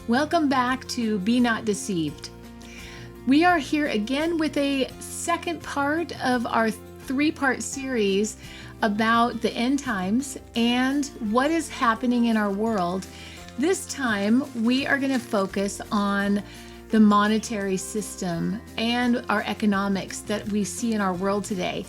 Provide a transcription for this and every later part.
Welcome back to Be Not Deceived. We are here again with a second part of our three-part series about the end times and what is happening in our world. This time, we are going to focus on the monetary system and our economics that we see in our world today.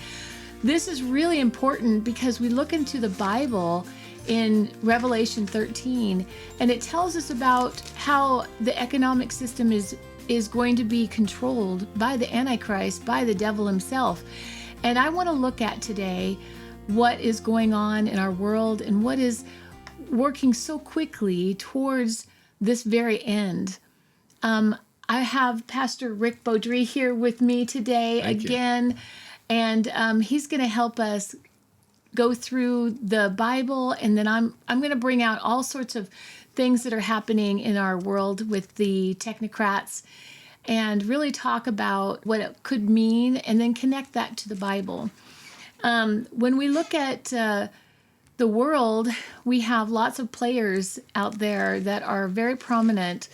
This is really important because we look into the Bible in Revelation 13, and it tells us about how the economic system is going to be controlled by the Antichrist, by the devil himself. And I want to look at today what is going on in our world and what is working so quickly towards this very end. I have Pastor Rick Beaudry here with me today again, and he's going to help us go through the Bible, and then I'm going to bring out all sorts of things that are happening in our world with the technocrats and really talk about what it could mean and then connect that to the Bible. When we look at the world, we have lots of players out there that are very prominent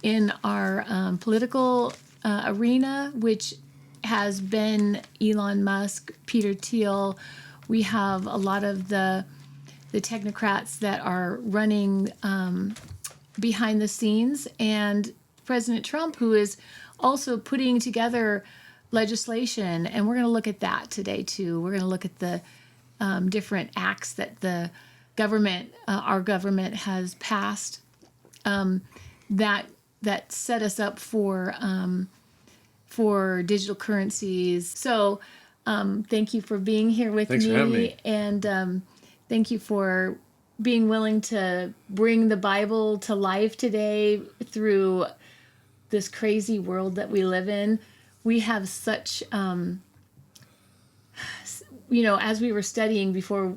in our political arena, which has been Elon Musk, Peter Thiel. We have a lot of the technocrats that are running behind the scenes, and President Trump, who is also putting together legislation, and we're going to look at that today too. We're going to look at the different acts that the government, our government, has passed that set us up for digital currencies. So. Thank you for being here with Thanks me. For having me. And thank you for being willing to bring the Bible to life today through this crazy world that we live in. We have such, as we were studying before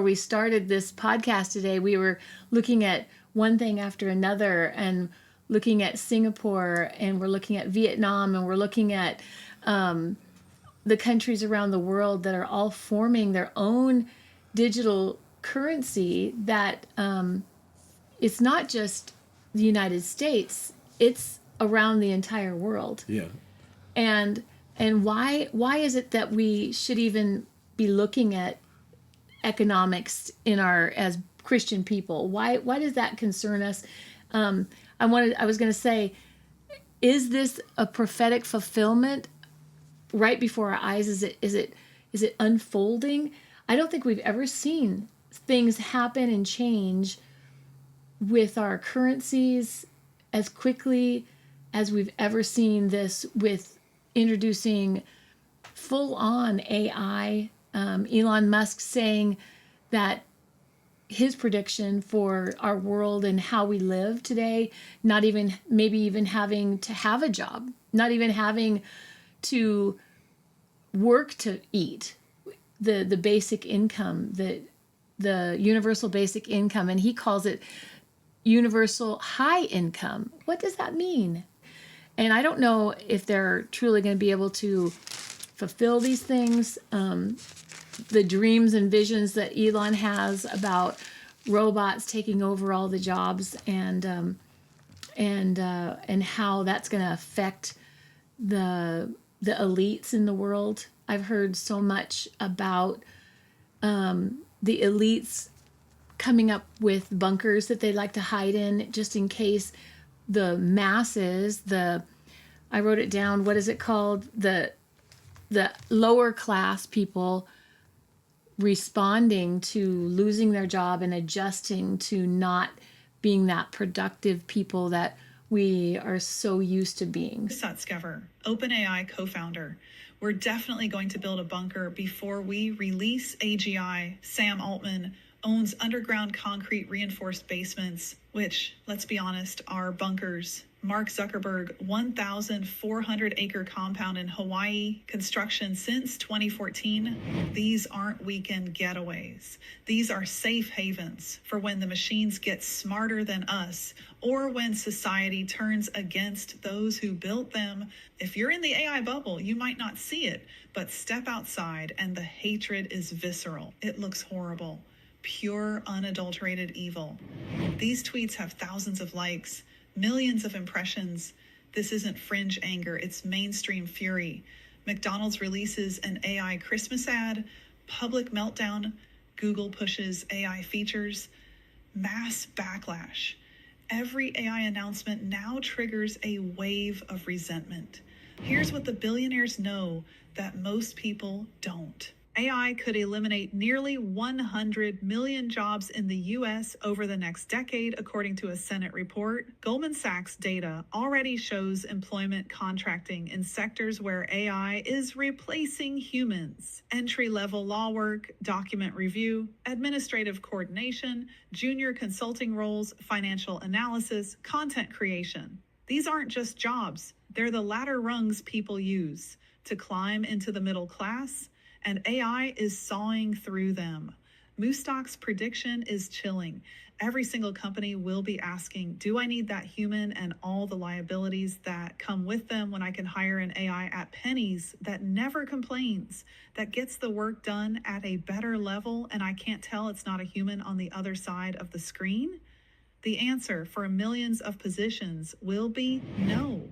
we started this podcast today, we were looking at one thing after another and looking at Singapore, and we're looking at Vietnam, and we're looking at the countries around the world that are all forming their own digital currency that it's not just the United States, it's around the entire world. Yeah. And why is it that we should even be looking at economics as Christian people? Why does that concern us? I was going to say, is this a prophetic fulfillment right before our eyes? Is it unfolding? I don't think we've ever seen things happen and change with our currencies as quickly as we've ever seen this with introducing full-on AI. Elon Musk saying that his prediction for our world and how we live today, maybe even having to have a job, not even having to work to eat, the basic income, the universal basic income, and he calls it universal high income. What does that mean? And I don't know if they're truly going to be able to fulfill these things. The dreams and visions that Elon has about robots taking over all the jobs, and how that's going to affect the elites in the world. I've heard so much about the elites coming up with bunkers that they like to hide in just in case the masses, I wrote it down, what is it called? The lower class people responding to losing their job and adjusting to not being that productive people that we are so used to being. Sutskever, OpenAI co-founder. We're definitely going to build a bunker before we release AGI. Sam Altman owns underground concrete reinforced basements, which, let's be honest, are bunkers. Mark Zuckerberg, 1,400-acre compound in Hawaii, construction since 2014. These aren't weekend getaways. These are safe havens for when the machines get smarter than us, or when society turns against those who built them. If you're in the AI bubble, you might not see it, but step outside and the hatred is visceral. It looks horrible. Pure, unadulterated evil. These tweets have thousands of likes. Millions of impressions. This isn't fringe anger, it's mainstream fury. McDonald's releases an AI Christmas ad, public meltdown, Google pushes AI features, mass backlash. Every AI announcement now triggers a wave of resentment. Here's what the billionaires know that most people don't. AI could eliminate nearly 100 million jobs in the U.S. over the next decade, according to a Senate report. Goldman Sachs data already shows employment contracting in sectors where AI is replacing humans. Entry-level law work, document review, administrative coordination, junior consulting roles, financial analysis, content creation. These aren't just jobs. They're the ladder rungs people use to climb into the middle class, and AI is sawing through them. Moosstock's prediction is chilling. Every single company will be asking, do I need that human and all the liabilities that come with them when I can hire an AI at pennies that never complains, that gets the work done at a better level, and I can't tell it's not a human on the other side of the screen? The answer for millions of positions will be no.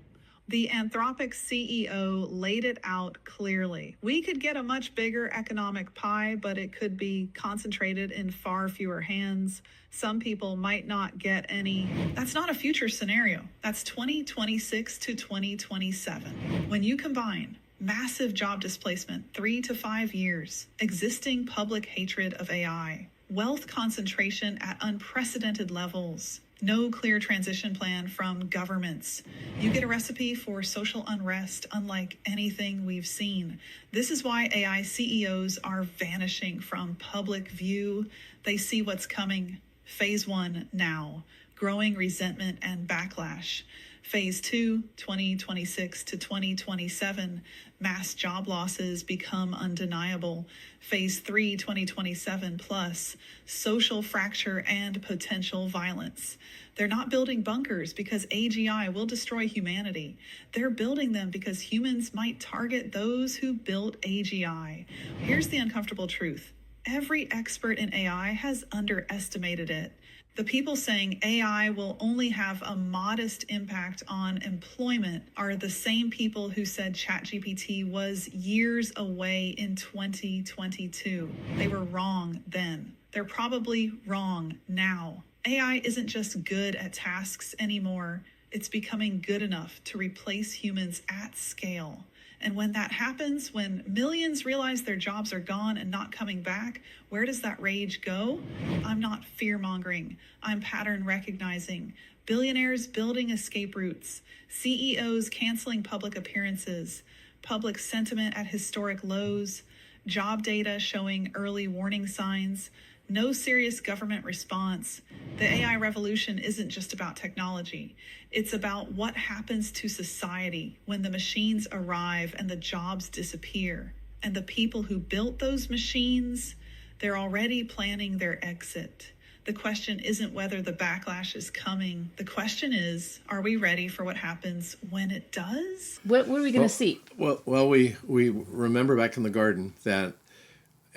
The Anthropic CEO laid it out clearly. We could get a much bigger economic pie, but it could be concentrated in far fewer hands. Some people might not get any. That's not a future scenario. That's 2026 to 2027. When you combine massive job displacement, 3 to 5 years, existing public hatred of AI, wealth concentration at unprecedented levels, no clear transition plan from governments, you get a recipe for social unrest unlike anything we've seen. This is why AI CEOs are vanishing from public view. They see what's coming. Phase 1 now, growing resentment and backlash. Phase 2, 2026 to 2027, mass job losses become undeniable. Phase 3, 2027 plus, social fracture and potential violence. They're not building bunkers because AGI will destroy humanity. They're building them because humans might target those who built AGI. Here's the uncomfortable truth. Every expert in AI has underestimated it. The people saying AI will only have a modest impact on employment are the same people who said ChatGPT was years away in 2022. They were wrong then. They're probably wrong now. AI isn't just good at tasks anymore. It's becoming good enough to replace humans at scale. And when that happens, when millions realize their jobs are gone and not coming back, where does that rage go? I'm not fear-mongering. I'm pattern recognizing. Billionaires building escape routes. CEOs canceling public appearances. Public sentiment at historic lows. Job data showing early warning signs. No serious government response. The AI revolution isn't just about technology. It's about what happens to society when the machines arrive and the jobs disappear. And the people who built those machines, they're already planning their exit. The question isn't whether the backlash is coming. The question is, are we ready for what happens when it does? What are we going to see? Well, we remember back in the garden that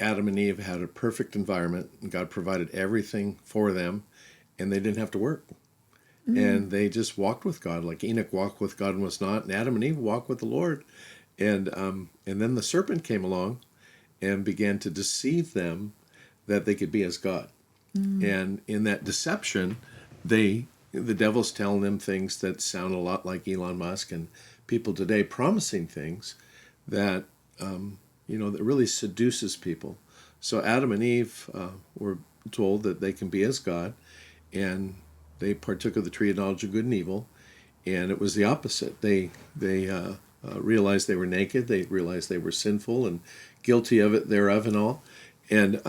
Adam and Eve had a perfect environment, and God provided everything for them, and they didn't have to work. And they just walked with God, like Enoch walked with God and was not, and Adam and Eve walked with the Lord. And then the serpent came along and began to deceive them that they could be as God. And in that deception, the devil's telling them things that sound a lot like Elon Musk and people today, promising things that that really seduces people. So Adam and Eve were told that they can be as God, and they partook of the tree of knowledge of good and evil, and it was the opposite. They realized they were naked. They realized they were sinful and guilty of it thereof and all, and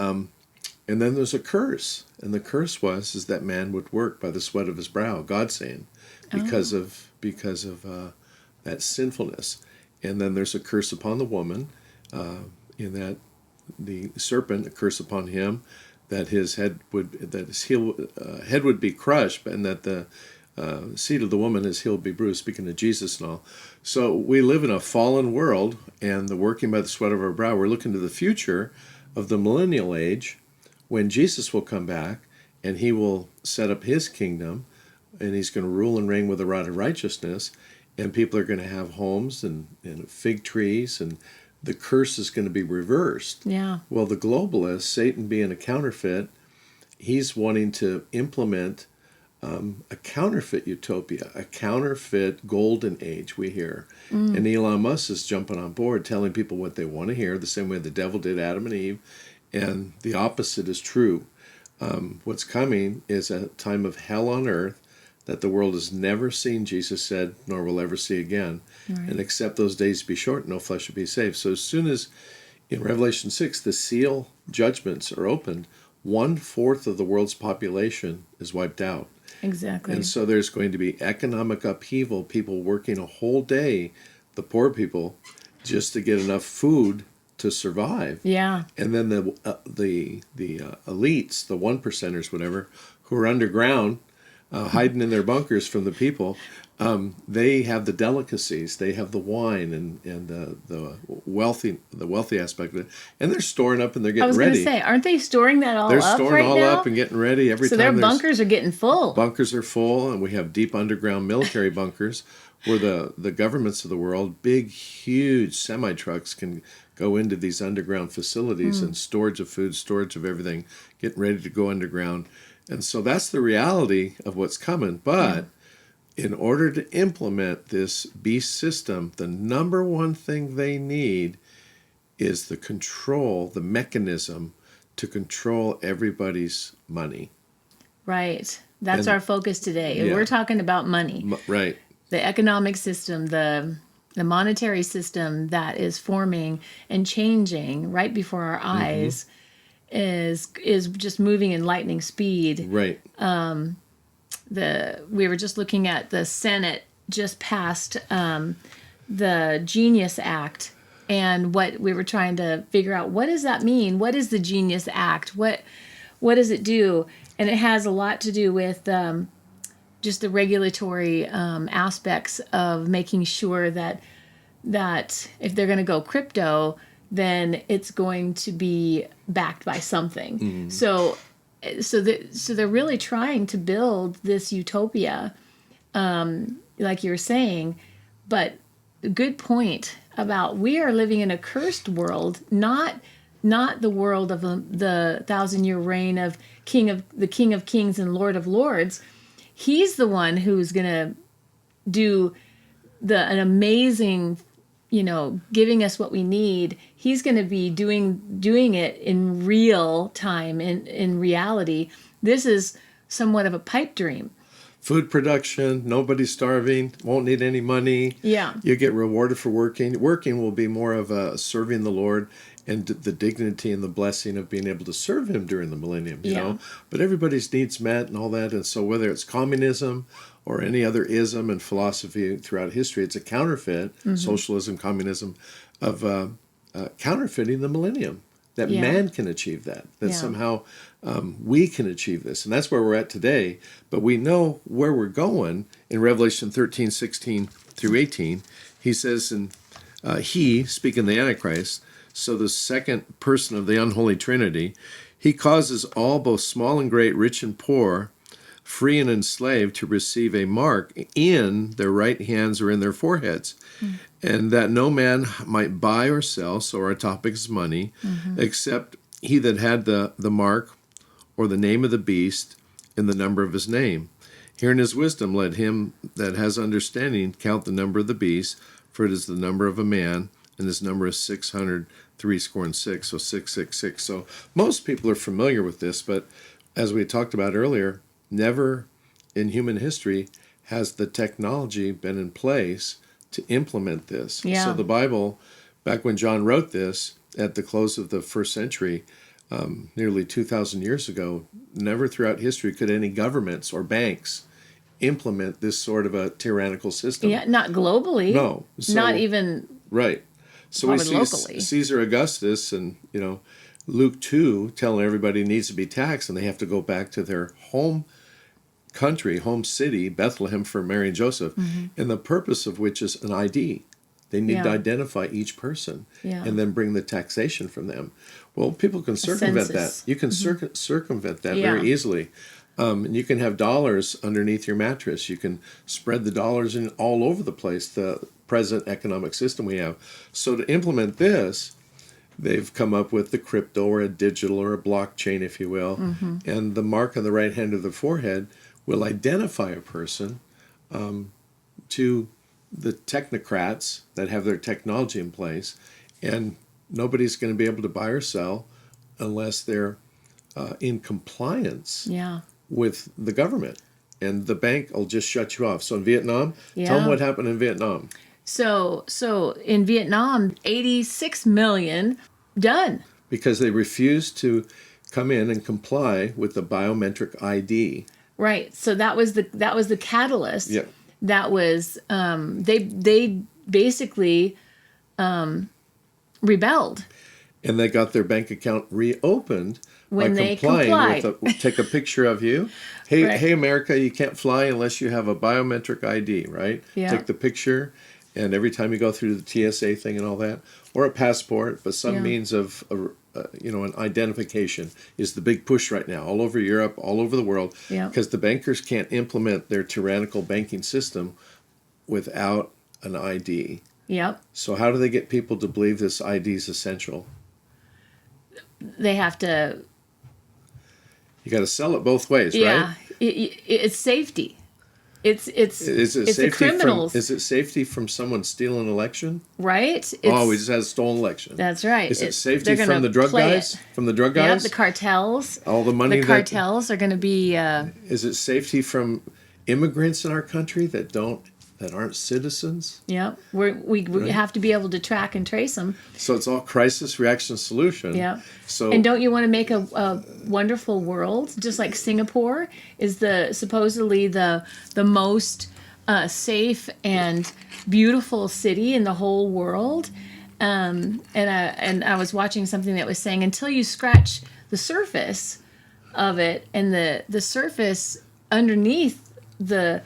then there's a curse, and the curse is that man would work by the sweat of his brow. God saying, because of that sinfulness, and then there's a curse upon the woman. In that the serpent, a curse upon him, that his head would be crushed, and that the seed of the woman, his heel would be bruised. Speaking of Jesus and all, so we live in a fallen world, and the working by the sweat of our brow. We're looking to the future of the millennial age, when Jesus will come back, and he will set up his kingdom, and he's going to rule and reign with a rod of righteousness, and people are going to have homes and fig trees, and the curse is going to be reversed. Yeah. Well, the globalist, Satan being a counterfeit, he's wanting to implement a counterfeit utopia, a counterfeit golden age, we hear. And Elon Musk is jumping on board, telling people what they want to hear, the same way the devil did Adam and Eve, and the opposite is true. What's coming is a time of hell on earth that the world has never seen, Jesus said, nor will ever see again. Right. And except those days be short, no flesh will be saved. So as soon as, in Revelation 6, the seal judgments are opened, 1/4 of the world's population is wiped out. Exactly. And so there's going to be economic upheaval, people working a whole day, the poor people, just to get enough food to survive. Yeah. And then the elites, the 1%ers, whatever, who are underground, hiding in their bunkers from the people, they have the delicacies, they have the wine and the wealthy aspect of it, and they're storing up and they're getting ready. I was going to say, aren't they storing that all they're up storing right all now? up and getting ready every so time. their bunkers are getting full. Bunkers are full, and we have deep underground military bunkers where the governments of the world, big, huge semi-trucks can go into these underground facilities and storage of food, storage of everything, getting ready to go underground. And so that's the reality of what's coming. But in order to implement this beast system, the number one thing they need is the control, the mechanism to control everybody's money. Right. That's our focus today. Yeah. We're talking about money. Right. The economic system, the monetary system that is forming and changing right before our eyes is just moving in lightning speed. Right. We were just looking at the Senate just passed the Genius Act, and what we were trying to figure out, what does that mean? What is the Genius Act? What does it do? And it has a lot to do with just the regulatory aspects of making sure that if they're going to go crypto, then it's going to be backed by something. So they're really trying to build this utopia, like you were saying. But good point about we are living in a cursed world, not the world of the 1,000-year reign of the King of Kings and Lord of Lords. He's the one who's going to do an amazing, giving us what we need. He's going to be doing it in real time, in reality. This is somewhat of a pipe dream. Food production, nobody's starving, won't need any money. Yeah. You get rewarded for working. Working will be more of a serving the Lord and the dignity and the blessing of being able to serve Him during the millennium, you know. But everybody's needs met and all that. And so whether it's communism or any other ism and philosophy throughout history, it's a counterfeit, socialism, communism, of counterfeiting the millennium. That man can achieve that somehow we can achieve this. And that's where we're at today. But we know where we're going in Revelation 13, 16 through 18. He says, and he, speaking the Antichrist, so the second person of the unholy Trinity, he causes all, both small and great, rich and poor, free and enslaved, to receive a mark in their right hands or in their foreheads, and that no man might buy or sell, so our topic is money, except he that had the mark or the name of the beast and the number of his name. Here in his wisdom let him that has understanding count the number of the beast, for it is the number of a man, and his number is 666, so 666. So most people are familiar with this, but as we talked about earlier, never in human history has the technology been in place to implement this. Yeah. So the Bible, back when John wrote this at the close of the first century, nearly 2,000 years ago, never throughout history could any governments or banks implement this sort of a tyrannical system. Yeah, not globally. No. So, not even right. So we see locally. Caesar Augustus and, Luke 2 telling everybody needs to be taxed, and they have to go back to their home country, home city, Bethlehem, for Mary and Joseph, and the purpose of which is an ID. They need to identify each person and then bring the taxation from them. Well, people can circumvent that. You can circumvent that very easily. And you can have dollars underneath your mattress. You can spread the dollars in all over the place, the present economic system we have. So to implement this, they've come up with the crypto, or a digital, or a blockchain, if you will. And the mark on the right hand of the forehead will identify a person to the technocrats that have their technology in place. And nobody's going to be able to buy or sell unless they're in compliance with the government. And the bank will just shut you off. So in Vietnam, tell them what happened in Vietnam. So in Vietnam, 86 million done. Because they refused to come in and comply with the biometric ID. Right. So that was the catalyst. Yep. That was they basically rebelled. And they got their bank account reopened When by they complying complied. with take a picture of you. Hey, Right. hey, America, you can't fly unless you have a biometric ID, right? Yeah. Take the picture, and every time you go through the TSA thing and all that, or a passport, but some means of an identification is the big push right now, all over Europe, all over the world, because the bankers can't implement their tyrannical banking system without an ID. Yep. So how do they get people to believe this ID is essential? They have to. You got to sell it both ways, Yeah. right? It's safety. It's Is it the safety criminals. Is it safety from someone stealing an election? Right? We just had a stolen election. That's right. Is it They're safety gonna from the drug play guys? it. From the drug Yeah, guys? the cartels. All the money The cartels are going to be. Is it safety from immigrants in our country that aren't citizens? Yeah, we have to be able to track and trace them. So it's all crisis reaction solution. Yeah. So And don't you want to make a wonderful world, just like Singapore is supposedly the most safe and beautiful city in the whole world? And I was watching something that was saying until you scratch the surface of it, and the surface underneath the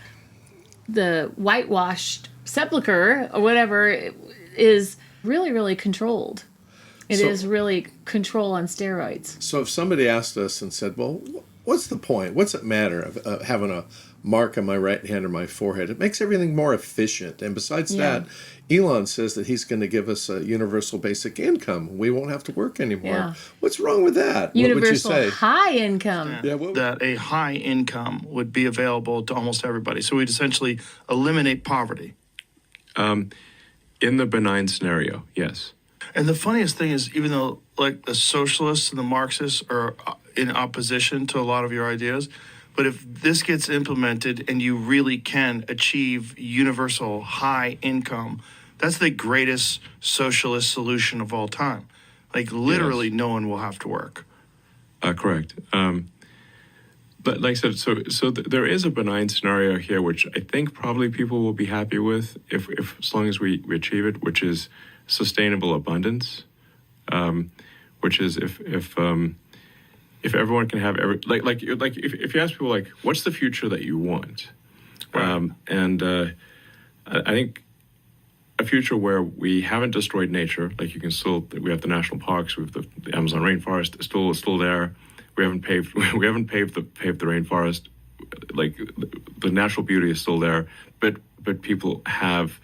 whitewashed sepulcher or whatever is really, really controlled. It is really control on steroids. So if somebody asked us and said, well, what's the point? What's it matter of having a mark on my right hand or my forehead? It makes everything more efficient. And besides that, Elon says that he's going to give us a universal basic income. We won't have to work anymore. Yeah. What's wrong with that? Universal what would you say? high income. Yeah, That a high income would be available to almost everybody. So we'd essentially eliminate poverty. In the benign scenario, yes. And the funniest thing is, even though like the socialists and the Marxists are in opposition to a lot of your ideas, but if this gets implemented and you really can achieve universal high income, that's the greatest socialist solution of all time. Like literally no one will have to work. Correct. But like I said, so there is a benign scenario here, which I think probably people will be happy with if as long as we achieve it, which is sustainable abundance, which is if everyone can have if you ask people like what's the future that you want, I think a future where we haven't destroyed nature, like we have the national parks, we have the Amazon rainforest still there. We haven't paved the rainforest. Like the natural beauty is still there, but people have.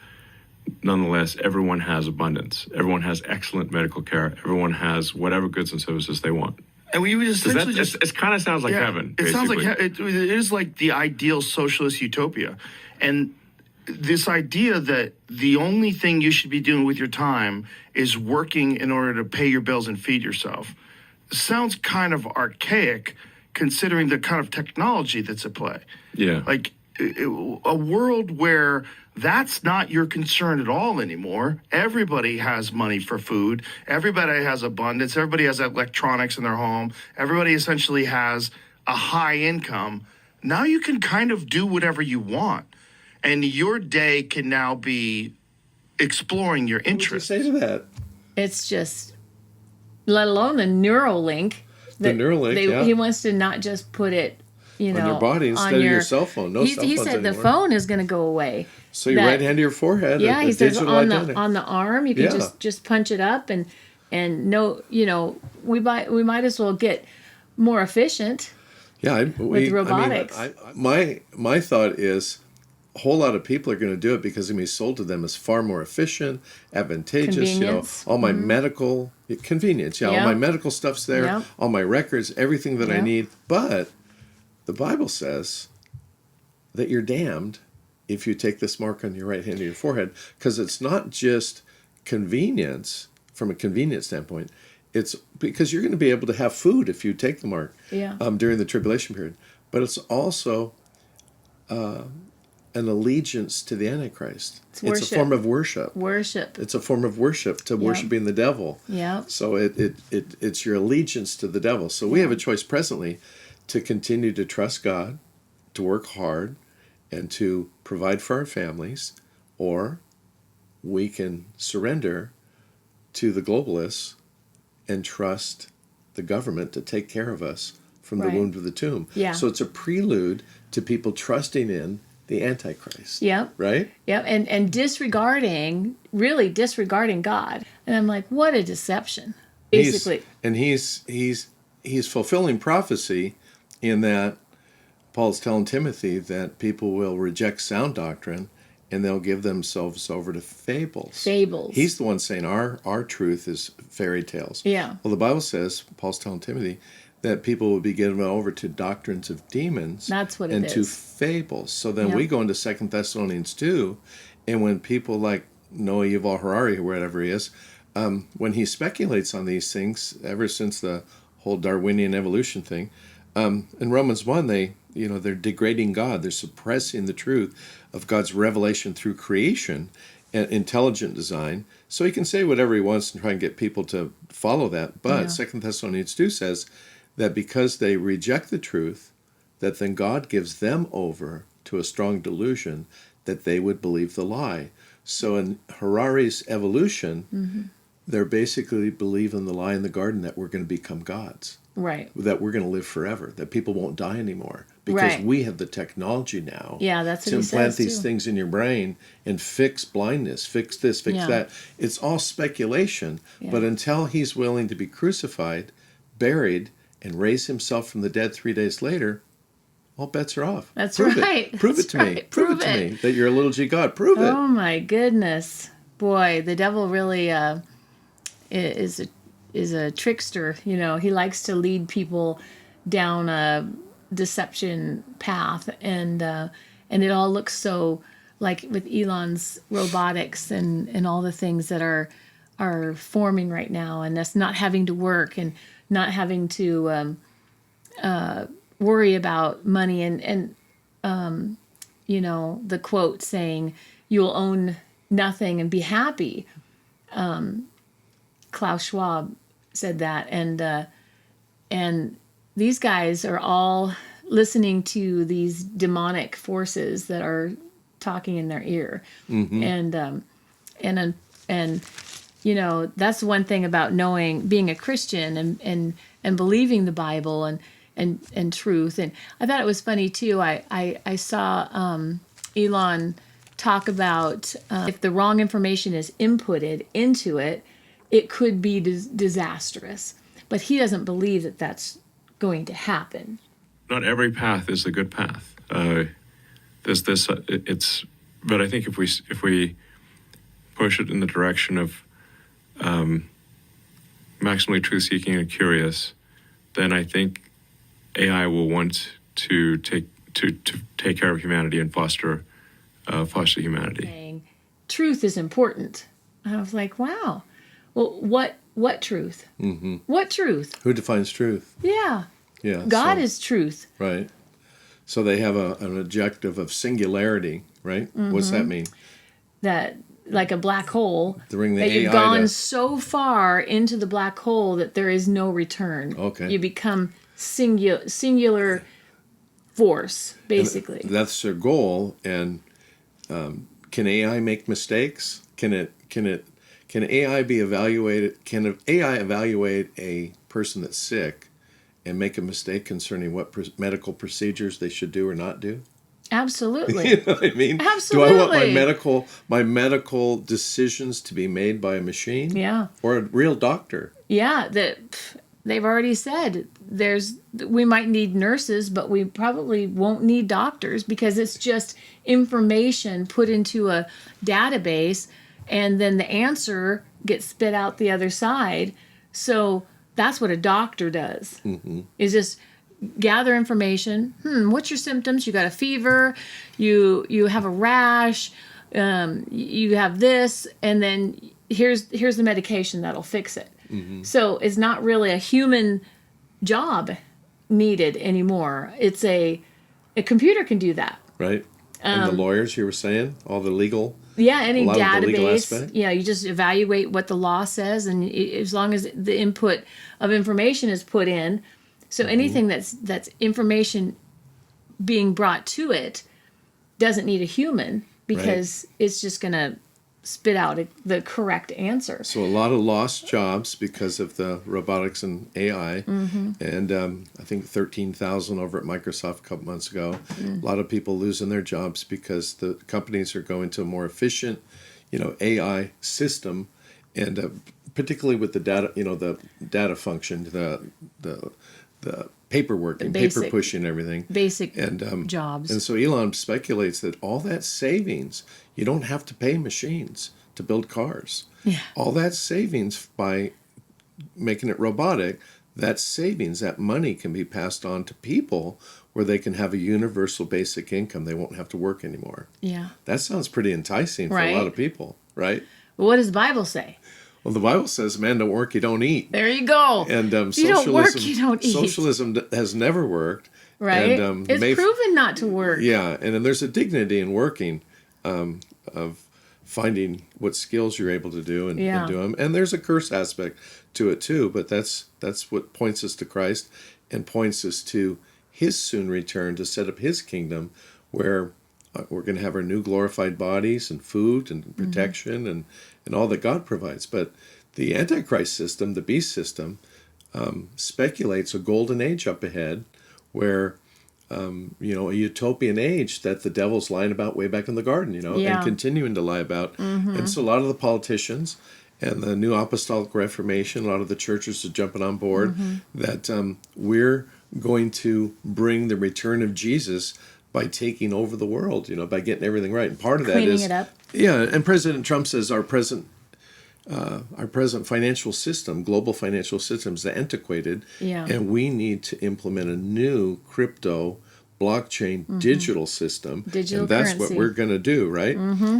Nonetheless, everyone has abundance. Everyone has excellent medical care. Everyone has whatever goods and services they want. And we just it kind of sounds like heaven. It sounds like it is like the ideal socialist utopia, and this idea that the only thing you should be doing with your time is working in order to pay your bills and feed yourself sounds kind of archaic, considering the kind of technology that's at play. Yeah, like a world where that's not your concern at all anymore. Everybody has money for food. Everybody has abundance. Everybody has electronics in their home. Everybody essentially has a high income. Now you can kind of do whatever you want. And your day can now be exploring your interests. What would you say to that? It's just, let alone the Neuralink. The Neuralink, He wants to not just put it, on your body instead of your cell phone. No cell phones He said anymore. the phone is going to go away. So your right hand to your forehead. Yeah, he says digital on identity. the arm you can just punch it up and no, we might as well get more efficient. Yeah, with robotics. My thought is a whole lot of people are going to do it because it's going to be sold to them as far more efficient, advantageous. Convenience. All my medical convenience. Yeah, all my medical stuff's there, Yep. all my records, everything that I Yep. need. But the Bible says that you're damned if you take this mark on your right hand or your forehead, because it's not just convenience from a convenience standpoint. It's because you're going to be able to have food if you take the mark during the tribulation period. But it's also an allegiance to the Antichrist. It's a form of worship. It's a form of worship to worshiping the devil. Yeah. So it's your allegiance to the devil. So we have a choice presently to continue to trust God, to work hard, and to provide for our families, or we can surrender to the globalists and trust the government to take care of us from the womb to the tomb. Yeah. So it's a prelude to people trusting in the Antichrist. Yep. Right? Yep. And really disregarding God. And I'm like, what a deception. Basically. He's fulfilling prophecy in that Paul's telling Timothy that people will reject sound doctrine and they'll give themselves over to fables. He's the one saying our truth is fairy tales. Yeah. Well, the Bible says, Paul's telling Timothy, that people will be given over to doctrines of demons. That's what it and is. to fables. So then we go into 2 Thessalonians 2, and when people like Noah Yuval Harari, or whatever he is, when he speculates on these things, ever since the whole Darwinian evolution thing, in Romans 1, they're degrading God. They're suppressing the truth of God's revelation through creation and intelligent design. So he can say whatever he wants and try and get people to follow that. But 2 Thessalonians 2 says that because they reject the truth, that then God gives them over to a strong delusion that they would believe the lie. So in Harari's evolution, they're basically believing the lie in the garden that we're going to become gods. Right. That we're going to live forever, that people won't die anymore. Because we have the technology now that's what to he implant says, these too. things in your brain and fix blindness, fix this, fix that. It's all speculation. But until he's willing to be crucified, buried, and raise himself from the dead 3 days later, all bets are off. That's Prove right. It. Prove That's it to me. right. Prove it to me that you're a little G God. Prove it. Oh my goodness. Boy, the devil really is a trickster. You know, he likes to lead people down a deception path, and it all looks so like with Elon's robotics and all the things that are forming right now, and us not having to work and not having to worry about money and the quote saying you'll own nothing and be happy. Klaus Schwab said that, and these guys are all listening to these demonic forces that are talking in their ear, and that's one thing about being a Christian and believing the Bible and truth. And I thought it was funny too. I saw Elon talk about if the wrong information is inputted into it, it could be disastrous. But he doesn't believe that that's going to happen. Not every path is a good path. There's this. But I think if we push it in the direction of maximally truth-seeking and curious, then I think AI will want to take care of humanity and foster humanity. Saying truth is important. And I was like, wow. Well, what truth? Mm-hmm. What truth? Who defines truth? Yeah. Yeah. God is truth. Right. So they have an objective of singularity, right? What's that mean? That like a black hole. Bring the that you've AI gone so far into the black hole that there is no return. Okay. You become singular force, basically. And that's their goal. And can AI make mistakes? Can AI be evaluated? Can AI evaluate a person that's sick and make a mistake concerning what medical procedures they should do or not do? Absolutely. You know what I mean? Absolutely. Do I want my medical decisions to be made by a machine? Yeah. Or a real doctor? Yeah, they've already said we might need nurses, but we probably won't need doctors because it's just information put into a database, and then the answer gets spit out the other side. So that's what a doctor does. Is just gather information. What's your symptoms? You got a fever, you have a rash, you have this, and then here's the medication that'll fix it. So it's not really a human job needed anymore. It's a computer can do that. Right. And the lawyers, you were saying, all the legal. Yeah, any a lot of the legal database. aspect? Yeah, you just evaluate what the law says, and as long as the input of information is put in, so anything that's information being brought to it doesn't need a human because it's just going to spit out the correct answer. So a lot of lost jobs because of the robotics and AI, and I think 13,000 over at Microsoft a couple months ago. A lot of people losing their jobs because the companies are going to a more efficient, AI system, and particularly with the data, the data function, the paperwork and paper pushing and everything. Basic and jobs. And so Elon speculates that all that savings, you don't have to pay machines to build cars. Yeah. All that savings by making it robotic, that savings, that money can be passed on to people where they can have a universal basic income. They won't have to work anymore. Yeah. That sounds pretty enticing for a lot of people, right? Well, what does the Bible say? Well, the Bible says, "Man, don't work, you don't eat." There you go. And if you don't work, you don't eat. Socialism has never worked. Right? And, it's proven not to work. Yeah, and then there's a dignity in working, of finding what skills you're able to do and do them. And there's a curse aspect to it too, but that's what points us to Christ and points us to His soon return to set up His kingdom, where we're going to have our new glorified bodies and food and protection and all that God provides. But the Antichrist system, the beast system, speculates a golden age up ahead where, a utopian age that the devil's lying about way back in the garden, and continuing to lie about. And so a lot of the politicians and the New Apostolic Reformation, a lot of the churches are jumping on board that we're going to bring the return of Jesus by taking over the world, by getting everything right. And part of that Cleaning is it up. Yeah, and President Trump says our present financial system, global financial system, is antiquated, and we need to implement a new crypto, blockchain, digital system. Digital and that's currency. what we're going to do, right?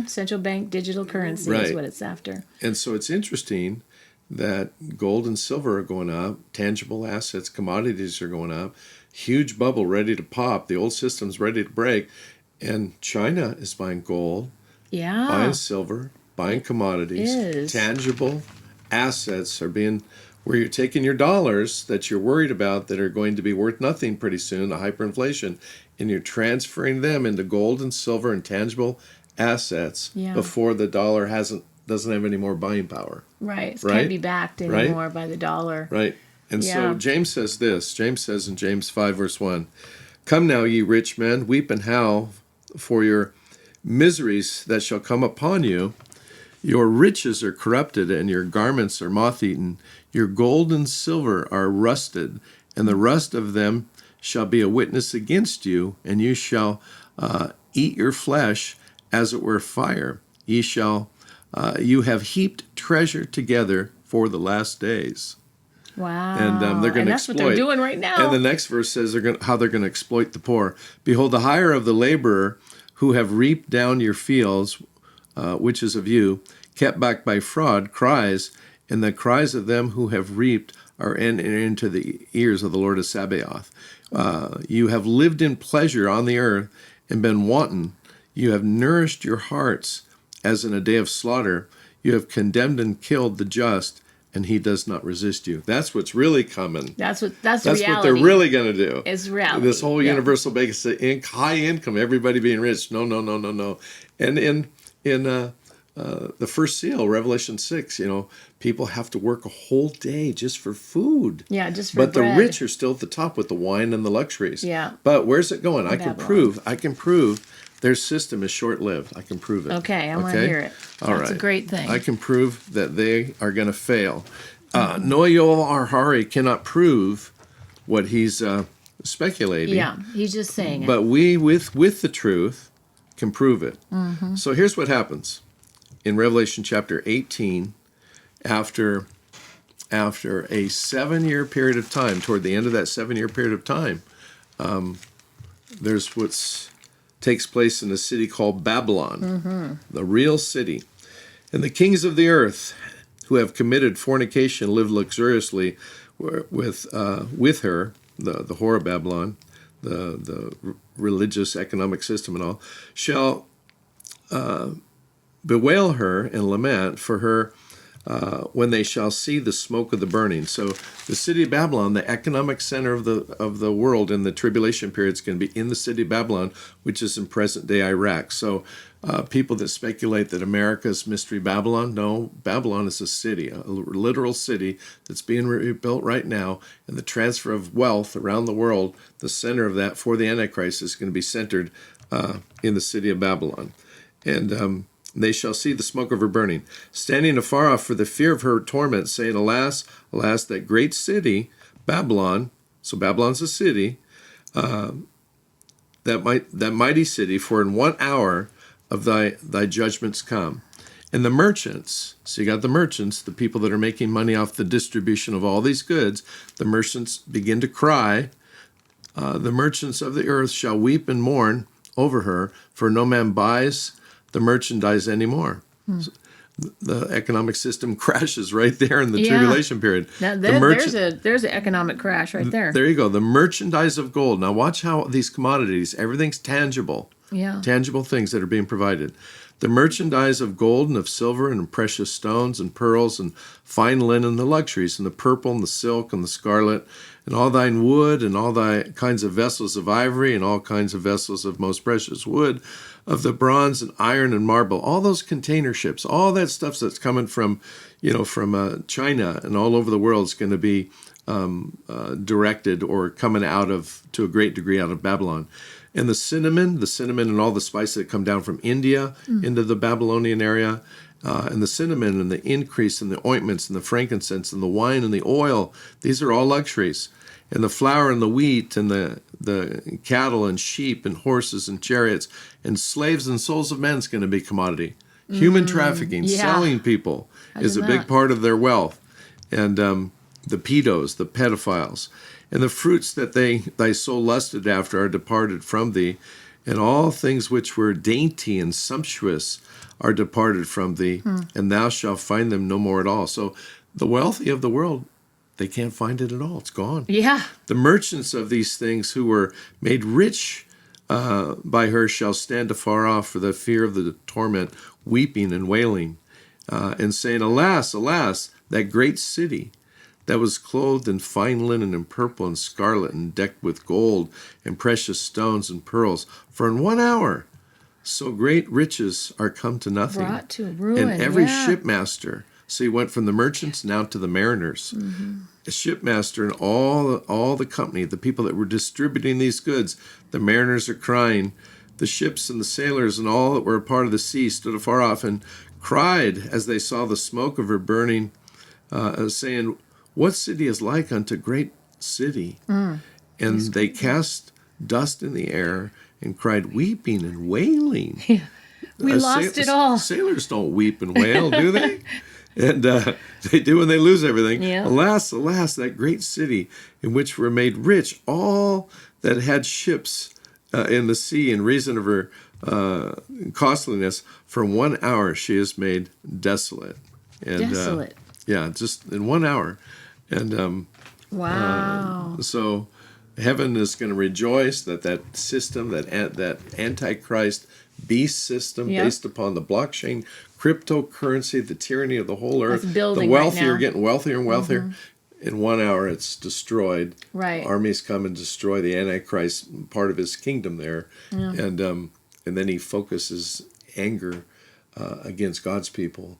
Central bank digital currency is what it's after. And so it's interesting that gold and silver are going up, tangible assets, commodities are going up, huge bubble ready to pop, the old system's ready to break, and China is buying gold, buying silver, buying commodities, tangible assets are being, where you're taking your dollars that you're worried about that are going to be worth nothing pretty soon, the hyperinflation, and you're transferring them into gold and silver and tangible assets before the dollar doesn't have any more buying power. Right. It can't be backed anymore by the dollar. Right. And so James says this. James says in James 5, verse 1, "Come now, ye rich men, weep and howl for your miseries that shall come upon you. Your riches are corrupted, and your garments are moth-eaten. Your gold and silver are rusted, and the rust of them shall be a witness against you, and you shall eat your flesh as it were fire. You have heaped treasure together for the last days." Wow. And they're going to exploit. That's what they're doing right now. And the next verse says how they're going to exploit the poor. "Behold, the hire of the laborer who have reaped down your fields, which is of you, kept back by fraud, cries, and the cries of them who have reaped are into the ears of the Lord of Sabaoth. You have lived in pleasure on the earth and been wanton. You have nourished your hearts as in a day of slaughter. You have condemned and killed the just, and he does not resist you." That's what's really coming. That's reality. reality. What they're really going to do. It's reality. This whole universal basic high income, everybody being rich. No. And in the first seal, Revelation 6, people have to work a whole day just for food. Yeah, just for But bread. the rich are still at the top with the wine and the luxuries. Yeah. But where's it going? I can Babylon. prove their system is short-lived. I can prove it. Okay, I want to hear it. All That's a great thing. I can prove that they are going to fail. Noah Harari cannot prove what he's speculating. Yeah, he's just saying it. But we, with the truth, can prove it. So here's what happens in Revelation chapter 18, after a 7-year period of time. Toward the end of that 7-year period of time, there's what takes place in a city called Babylon, the real city. And the kings of the earth who have committed fornication live luxuriously with her, the whore of Babylon, the religious economic system and all, shall bewail her and lament for her when they shall see the smoke of the burning. So the city of Babylon, the economic center of the world in the tribulation period, is going to be in the city of Babylon, which is in present-day Iraq. So people that speculate that America is Mystery Babylon, no, Babylon is a city, a literal city that's being rebuilt right now, and the transfer of wealth around the world, the center of that for the Antichrist is going to be centered in the city of Babylon. And they shall see the smoke of her burning, standing afar off for the fear of her torment, saying, Alas, alas, that great city, Babylon, so Babylon's a city, that mighty city, for in 1 hour of thy judgments come. And the merchants, so you got the merchants, the people that are making money off the distribution of all these goods, the merchants begin to cry. The merchants of the earth shall weep and mourn over her, for no man buys the merchandise anymore. So the economic system crashes right there in the tribulation period. Now, there's an economic crash right there. There you go. The merchandise of gold. Now watch how these commodities, everything's tangible. Yeah. Tangible things that are being provided. The merchandise of gold and of silver and precious stones and pearls and fine linen, the luxuries, and the purple and the silk and the scarlet, and all thine wood and all thy kinds of vessels of ivory and all kinds of vessels of most precious wood, of the bronze and iron and marble, all those container ships, all that stuff that's coming from, China and all over the world is going to be directed or coming to a great degree out of Babylon. And the cinnamon and all the spices that come down from India into the Babylonian area, and the cinnamon and the increase in the ointments and the frankincense and the wine and the oil, these are all luxuries. And the flour and the wheat and the cattle and sheep and horses and chariots and slaves and souls of men is going to be commodity. Human trafficking, selling people is a big part of their wealth. And the pedos, the pedophiles. And the fruits that thy soul lusted after are departed from thee, and all things which were dainty and sumptuous are departed from thee, and thou shalt find them no more at all. So the wealthy of the world, they can't find it at all. It's gone. Yeah. The merchants of these things who were made rich by her shall stand afar off for the fear of the torment, weeping and wailing, and saying, Alas, alas, that great city that was clothed in fine linen and purple and scarlet and decked with gold and precious stones and pearls. For in 1 hour so great riches are come to nothing. Brought to ruin, and every shipmaster, so he went from the merchants now to the mariners. A shipmaster and all the company, the people that were distributing these goods, the mariners are crying. The ships and the sailors and all that were a part of the sea stood afar off and cried as they saw the smoke of her burning, saying, What city is like unto great city? And they cast dust in the air and cried, weeping and wailing. Yeah. We lost it all. Sailors don't weep and wail, do they? And they do when they lose everything. Yeah. Alas, alas, that great city in which were made rich all that had ships in the sea in reason of her costliness. For 1 hour she is made desolate. And, Desolate. Just in 1 hour. And wow. so heaven is going to rejoice that system, that Antichrist beast system based upon the blockchain, cryptocurrency, the tyranny of the whole earth. That's building the wealthy right now. are getting wealthier and wealthier. In 1 hour, it's destroyed. Right. Armies come and destroy the Antichrist, part of his kingdom there. Yeah. And then he focuses anger against God's people.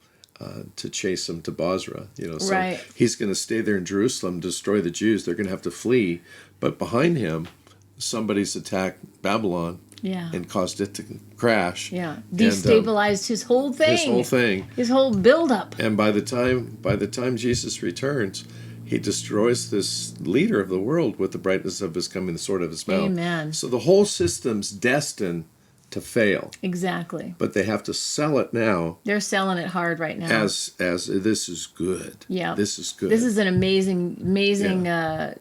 To chase them to Basra, so he's going to stay there in Jerusalem, destroy the Jews. They're going to have to flee, but behind him, somebody's attacked Babylon, and caused it to crash. Yeah, destabilized his whole thing. His whole thing. His whole buildup. And by the time Jesus returns, he destroys this leader of the world with the brightness of his coming, the sword of his mouth. Amen. So the whole system's destined to fail. Exactly. But they have to sell it now They're selling it hard right now. as this is good. Yeah. This is good. This is an amazing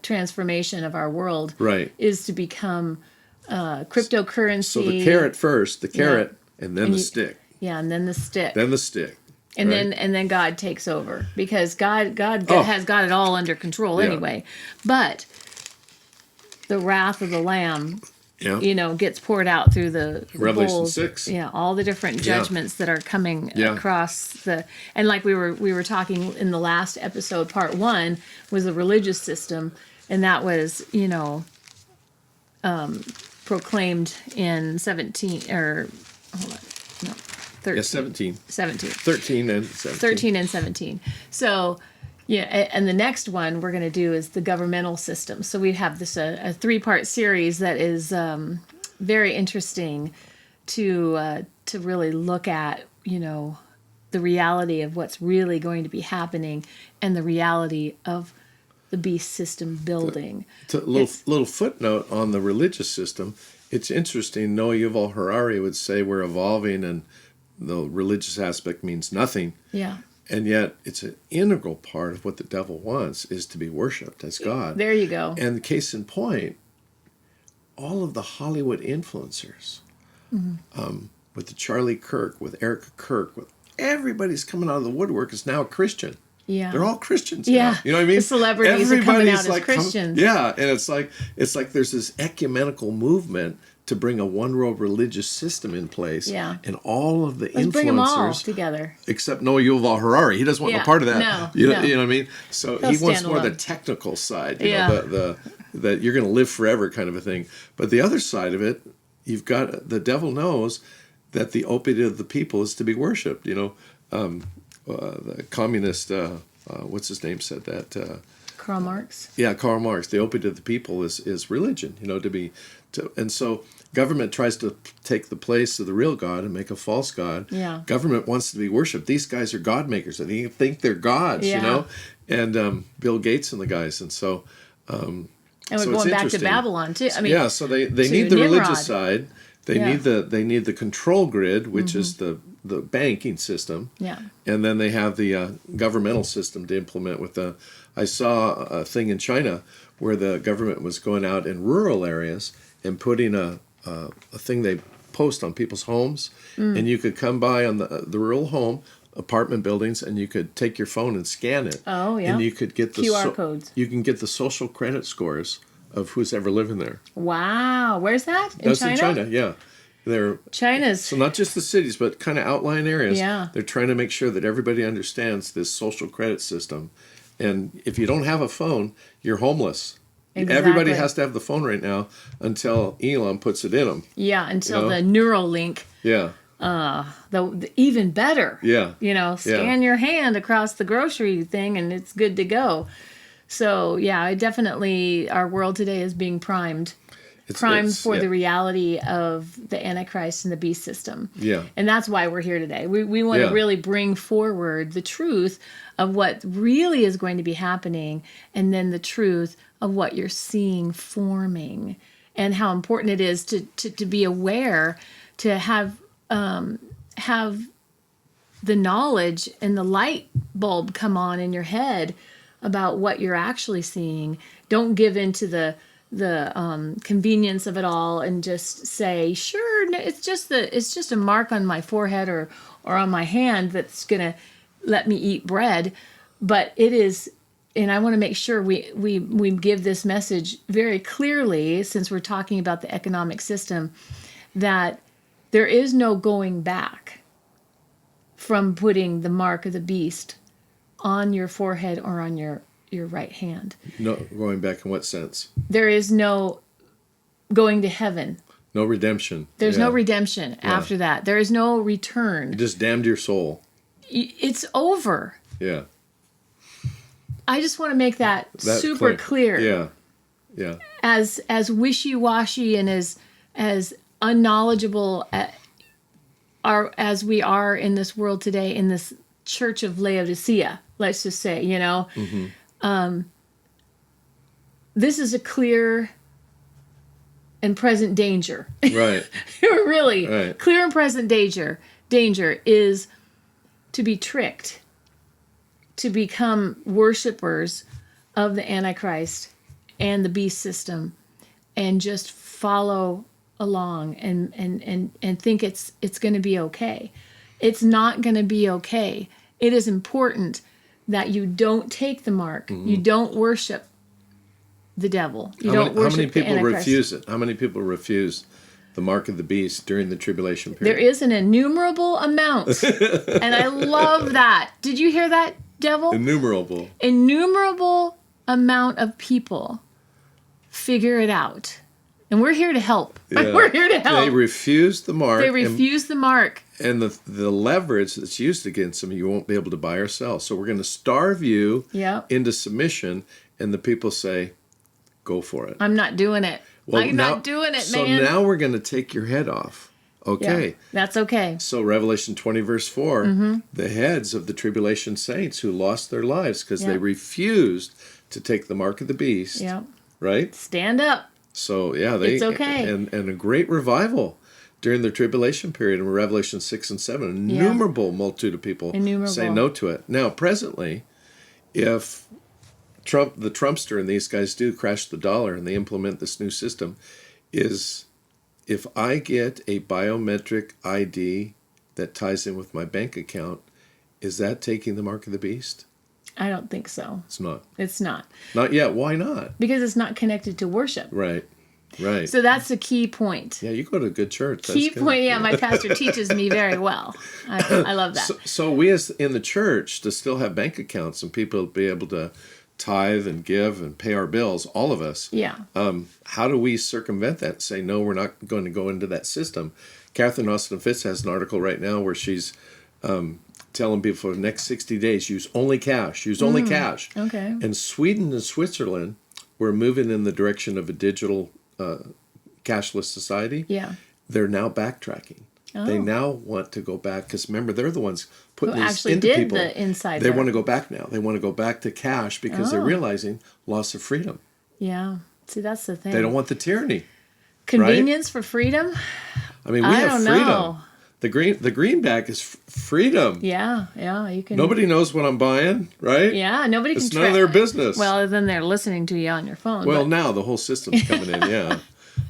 transformation of our world. Right. Is to become cryptocurrency. So the carrot first, and then the stick. Yeah, and then the stick. Then the stick. And right? then God takes over, because God has got it all under control anyway. But the wrath of the Lamb, gets poured out through the Revelation bowls. 6. Yeah, all the different judgments that are coming across and like we were talking in the last episode, part 1 was the religious system, and that was, proclaimed in 17 or hold on. No. 13. Yeah, 17. 17. 13 and 17. 13 and 17. So, and the next one we're going to do is the governmental system. So we have this a 3-part series that is very interesting to really look at, the reality of what's really going to be happening and the reality of the beast system building. Little footnote on the religious system. It's interesting. Noah Yuval Harari would say we're evolving and the religious aspect means nothing. Yeah. And yet it's an integral part of what the devil wants is to be worshipped as God. There you go. And the case in point, all of the Hollywood influencers, with the Charlie Kirk, with Erica Kirk, with everybody's coming out of the woodwork is now a Christian. Yeah. They're all Christians Yeah. now. You know what I mean? The celebrities are coming out as Christians. Yeah, and it's like there's this ecumenical movement to bring a one world religious system in place. Yeah. And all of the Let's bring them all influencers together. except Noah Yuval Harari. He doesn't want no part of that. No, you know no. what I mean? So He'll he wants stand more the alone. technical side, Yeah. the that you're going to live forever kind of a thing. But the other side of it, you've got the devil knows that the opiate of the people is to be worshipped. The communist, what's his name, said that. Karl Marx. Yeah, Karl Marx. The opiate of the people is religion. And so government tries to take the place of the real God and make a false God. Yeah. Government wants to be worshipped. These guys are God makers. And they think they're gods. Yeah. And Bill Gates and the guys. And so. And we're so going it's back to interesting. Babylon too. I mean, yeah. So they to need the Nimrod. religious side. They need the control grid, which is the banking system. Yeah. And then they have the governmental system to implement with the. I saw a thing in China where the government was going out in rural areas and putting a thing they post on people's homes, and you could come by on the rural home apartment buildings, and you could take your phone and scan it. Oh, yeah. And you could get the QR codes. You can get the social credit scores of who's ever living there. Wow. Where's that? That's in China, yeah. China's. So not just the cities, but kind of outlying areas. Yeah. They're trying to make sure that everybody understands this social credit system. And if you don't have a phone, you're homeless. Exactly. Everybody has to have the phone right now until Elon puts it in them. Yeah, until You know? the Neuralink. Yeah. The even better. Yeah. Scan your hand across the grocery thing and it's good to go. So yeah, definitely our world today is being primed for the reality of the Antichrist and the beast system. Yeah. And that's why we're here today. We want to really bring forward the truth of what really is going to be happening, and then the truth of what you're seeing forming, and how important it is to be aware, to have the knowledge and the light bulb come on in your head about what you're actually seeing. Don't give into the convenience of it all and just say, sure, no, it's just a mark on my forehead or on my hand that's gonna let me eat bread. But it is, and I want to make sure we give this message very clearly, since we're talking about the economic system, that there is no going back from putting the mark of the beast on your forehead or on your right hand. No, going back in what sense? There is no going to heaven. No redemption. There's no redemption after that. There is no return. You just damned your soul. It's over. Yeah. I just want to make that super clear. Yeah. Yeah. As wishy-washy and as unknowledgeable as we are in this world today, in this church of Laodicea, let's just say, this is a clear and present danger. Right. Really, Right. clear and present danger. Danger is to be tricked, to become worshipers of the Antichrist and the beast system, and just follow along and think it's going to be okay. It's not going to be okay. It is important that you don't take the mark. You don't worship the devil. You don't How worship many the people Antichrist. refuse it? How many people refuse the mark of the beast during the tribulation period? There is an innumerable amount. And I love that. Did you hear that, devil? Innumerable. Innumerable amount of people figure it out. And we're here to help. Yeah. We're here to help. They refuse the mark. They refuse the mark. And the leverage that's used against them, you won't be able to buy or sell. So we're going to starve you Yep. into submission. And the people say, go for it. I'm not doing it. I'm not doing it, so man. So now we're going to take your head off. Okay. Yeah, that's okay. So Revelation 20 verse 4, the heads of the tribulation saints who lost their lives because they refused to take the mark of the beast. Yeah. Right? Stand up. So yeah, It's okay. And a great revival during the tribulation period in Revelation 6 and 7. An innumerable multitude of people say no to it. Now, presently, if the Trumpster and these guys do crash the dollar and they implement this new system, is if I get a biometric ID that ties in with my bank account, is that taking the mark of the beast? I don't think so. It's not. It's not. Not yet. Why not? Because it's not connected to worship. Right. Right. So that's the key point. Yeah, you go to a good church. Key That's good. point. Yeah, my pastor teaches me very well. I love that. So we as in the church to still have bank accounts and people be able to tithe and give and pay our bills, all of us. Yeah. How do we circumvent that? Say, no, we're not going to go into that system. Catherine Austin Fitz has an article right now where she's telling people for the next 60 days, use only cash. Use only cash. Okay. And Sweden and Switzerland were moving in the direction of a digital cashless society. Yeah. They're now backtracking. They now want to go back because remember they're the ones putting Who these actually into did people. the inside They there. want to go back now. They want to go back to cash because they're realizing loss of freedom. Yeah. See, that's the thing. They don't want the tyranny. Convenience for freedom. I mean, we I have don't freedom. know. The greenback is freedom. Yeah. Yeah. You can. Nobody knows what I'm buying, right? Yeah. Nobody can. It's none of their business. Well, then they're listening to you on your phone. Well, but- now the whole system's coming in. Yeah.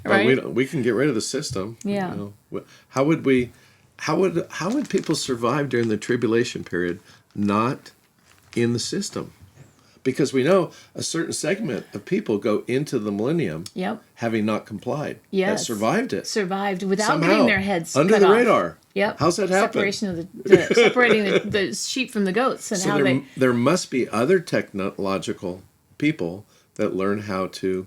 Right. We can get rid of the system. Yeah. You know. How would people survive during the tribulation period not in the system? Because we know a certain segment of people go into the millennium Yep. having not complied. Yes. That survived it. Survived without Somehow, getting their heads under cut the off. radar. Yep. How's that happen? Separation of the separating the sheep from the goats and So how they. there must be other technological people that learn how to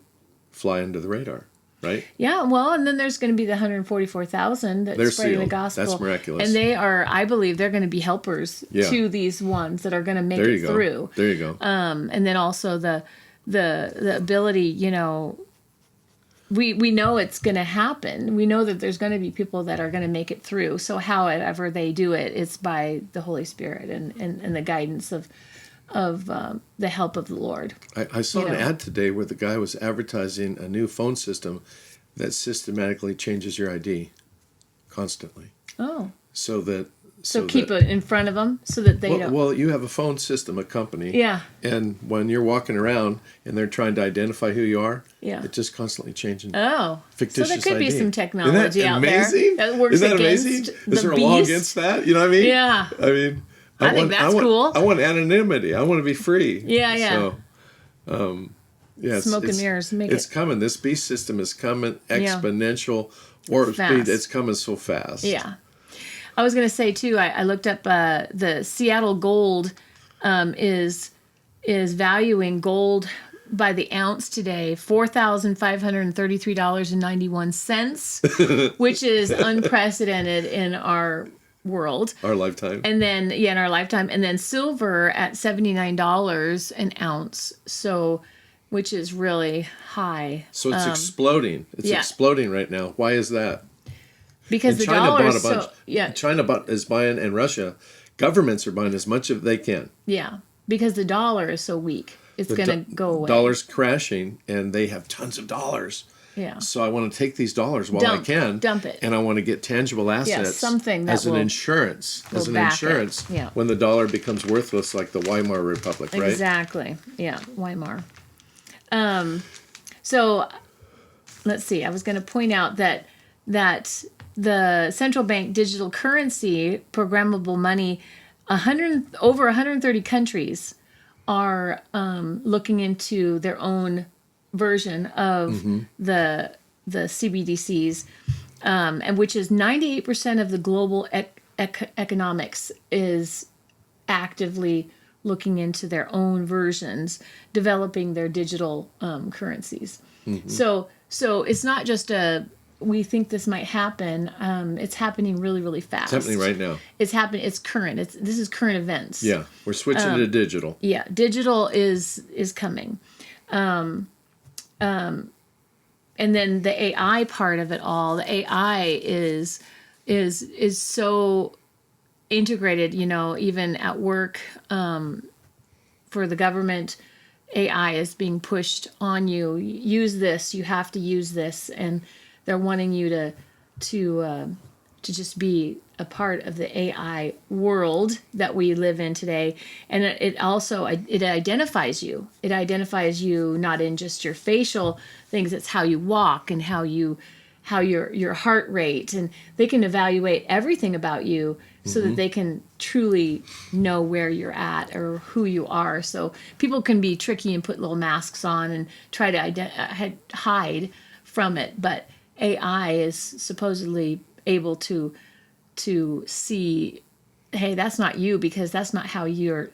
fly under the radar, right? Yeah, well, and then there's going to be the 144,000 that's They're spreading the sealed. gospel. That's miraculous. And they are, I believe, they're going to be helpers Yeah. to these ones that are going to make There it you go. through. There you go. And then also the ability, you know, we know it's going to happen. We know that there's going to be people that are going to make it through. So however they do it, it's by the Holy Spirit and the guidance of the help of the Lord. I saw you an know. ad today where the guy was advertising a new phone system that systematically changes your ID constantly. Oh, So that so keep it in front of them so that they well, don't. well, you have a phone system, a company. Yeah. And when you're walking around and they're trying to identify who you are, Yeah. it's just constantly changing. Oh, Fictitious so there could be ID. some technology Isn't that out there amazing? that works Isn't that against amazing? the Is there a law beast. against that? You know what I mean? Yeah. I mean, I think that's cool. I want anonymity. I want to be free. Yeah, yeah. So, yeah, Smoke and mirrors, make it's it. coming. This beast system is coming exponential warp Fast. speed. It's coming so fast. Yeah. I was going to say too. I looked up the Seattle Gold is valuing gold by the ounce today $4,533.91, which is unprecedented in our world. Our lifetime. And then in our lifetime, and then silver at $79 an ounce. So, which is really high. So it's exploding. It's yeah. exploding right now. Why is that? Because And the China dollar bought a is bunch. so yeah. China is buying, and Russia, governments are buying as much as they can. Yeah, because the dollar is so weak. it's going to go away. Dollars crashing, and they have tons of dollars. Yeah. So I want to take these dollars while I can, dump it, and I want to get tangible assets, something that as an insurance, Yeah. when the dollar becomes worthless, like the Weimar Republic, right? Exactly. Yeah, Weimar. So let's see. I was going to point out that the central bank digital currency, programmable money, over 130 countries are looking into their own version of the CBDCs, and which is 98% of the global economics is actively looking into their own versions, developing their digital currencies. So it's not just we think this might happen. It's happening really, really fast. It's happening right now. It's happening. It's current. This is current events. Yeah, we're switching to digital. Yeah, digital is coming. And then the AI part of it all, the AI is so integrated, even at work, for the government, AI is being pushed on you. Use this, you have to use this, and they're wanting you to just be a part of the AI world that we live in today. And it also identifies you. It identifies you not in just your facial things. It's how you walk and how your heart rate, and they can evaluate everything about you so that they can truly know where you're at or who you are. So people can be tricky and put little masks on and try to hide from it, but AI is supposedly able to see, hey, that's not you, because that's not how your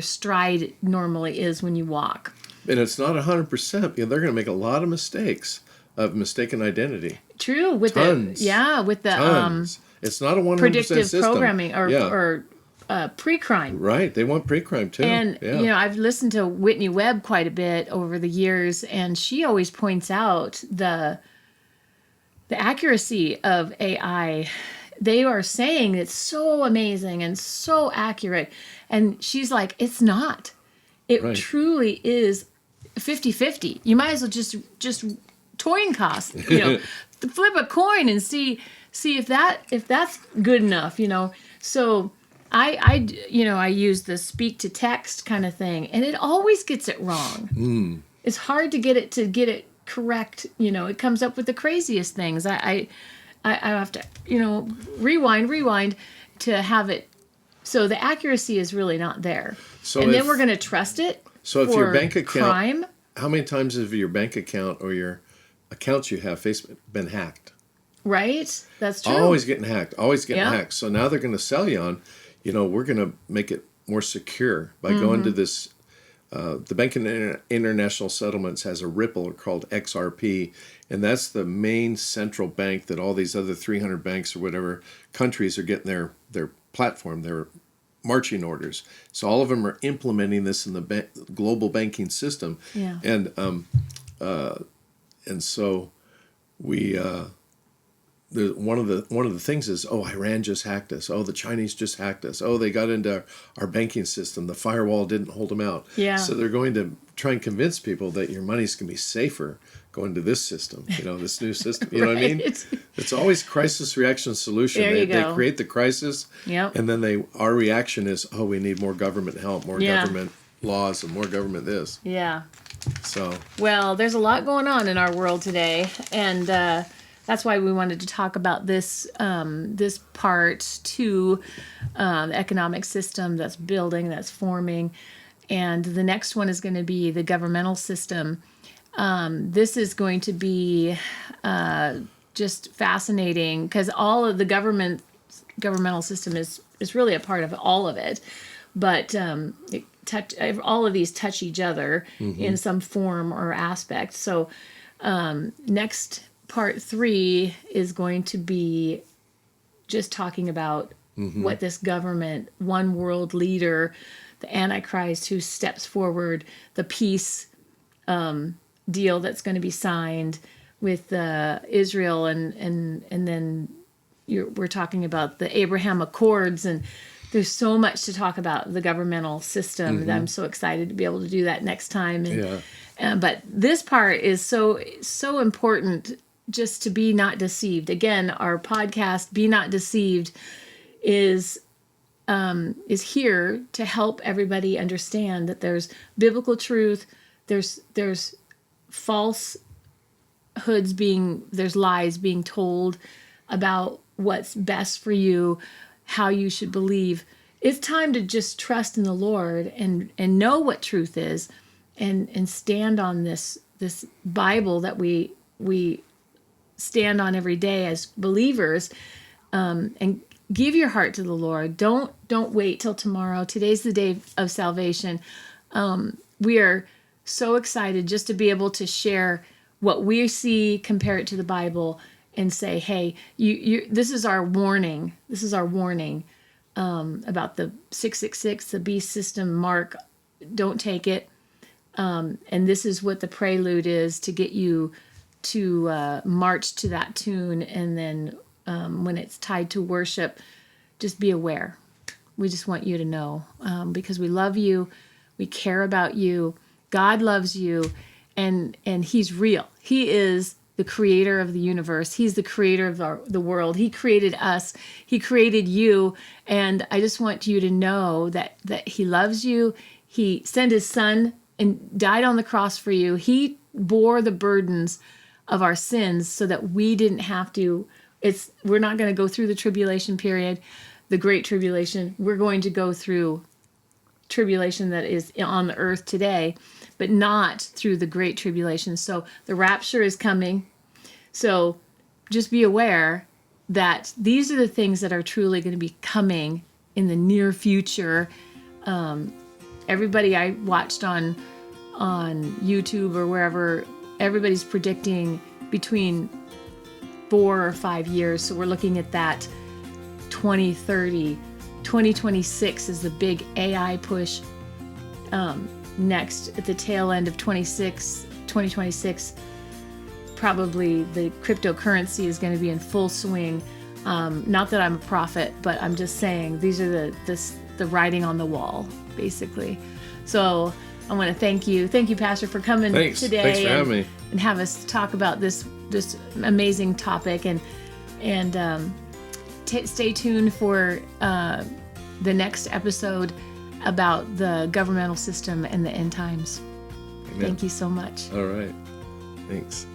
stride normally is when you walk. And it's not 100%. They're going to make a lot of mistakes of mistaken identity. True, with Tons. with the Tons. It's not a 100% predictive system. programming or pre-crime. Right, they want pre-crime too. And I've listened to Whitney Webb quite a bit over the years, and she always points out the accuracy of AI. They are saying it's so amazing and so accurate, and she's like, it's not. It Right. truly is 50-50. You might as well just coin cost, flip a coin and see if that's good enough, So I use the speak to text kind of thing, and it always gets it wrong. It's hard to get it correct. It comes up with the craziest things. I have to rewind to have it. So the accuracy is really not there. So and then we're going to trust it. So if for your bank account, crime, how many times have your bank account or your accounts you have been hacked? right? That's true. Always getting hacked. Yeah. Hacked. So now they're going to sell you on, we're going to make it more secure by going to this. The Bank of International Settlements has a ripple called XRP, and that's the main central bank that all these other 300 banks or whatever countries are getting their platform, their marching orders. So all of them are implementing this in the global banking system. Yeah. And so we one of the things is, Iran just hacked us. The Chinese just hacked us. They got into our banking system. The firewall didn't hold them out. Yeah. So they're going to try and convince people that your money's going to be safer going to this system, this new system. You know what I mean? It's always crisis reaction solution. There you They go. create the crisis, Yep. and then our reaction is, we need more government help, more government laws, and more government this. Yeah. So Well, there's a lot going on in our world today, and that's why we wanted to talk about this part to the economic system that's building, that's forming, and the next one is going to be the governmental system. This is going to be just fascinating, because all of the governmental system is really a part of all of it, but all of these touch each other in some form or aspect. So next part 3 is going to be just talking about what this government, one world leader, the Antichrist who steps forward, the peace deal that's going to be signed with Israel, and then we're talking about the Abraham Accords and there's so much to talk about the governmental system that I'm so excited to be able to do that next time. And, but this part is so important, just to be not deceived. Again, our podcast, Be Not Deceived, is here to help everybody understand that there's biblical truth, there's falsehoods there's lies being told about what's best for you, how you should believe. It's time to just trust in the Lord and know what truth is, and stand on this Bible that we stand on every day as believers, and give your heart to the Lord. Don't wait till tomorrow. Today's the day of salvation. We are so excited just to be able to share what we see, compare it to the Bible, and say, hey, this is our warning. This is our warning about the 666, the beast system mark. Don't take it. And this is what the prelude is to get you to march to that tune. And then when it's tied to worship, just be aware. We just want you to know, because we love you. We care about you. God loves you. And he's real. He is the creator of the universe. He's the creator of the world. He created us. He created you. And I just want you to know that he loves you. He sent his son and died on the cross for you. He bore the burdens of our sins so that we didn't have to. We're not going to go through the tribulation period, the great tribulation. We're going to go through tribulation that is on the earth today, but not through the great tribulation. So the rapture is coming. So just be aware that these are the things that are truly going to be coming in the near future. Everybody I watched on YouTube or wherever, everybody's predicting between 4 or 5 years. So we're looking at that 2030. 2026 is the big AI push. Next, at the tail end of 2026, probably the cryptocurrency is going to be in full swing. Not that I'm a prophet, but I'm just saying these are the writing on the wall, basically. So I want to thank you, Pastor, for coming today. Thanks for having me, and have us talk about this amazing topic. And stay tuned for the next episode about the governmental system and the end times. Amen. Thank you so much. All right. Thanks.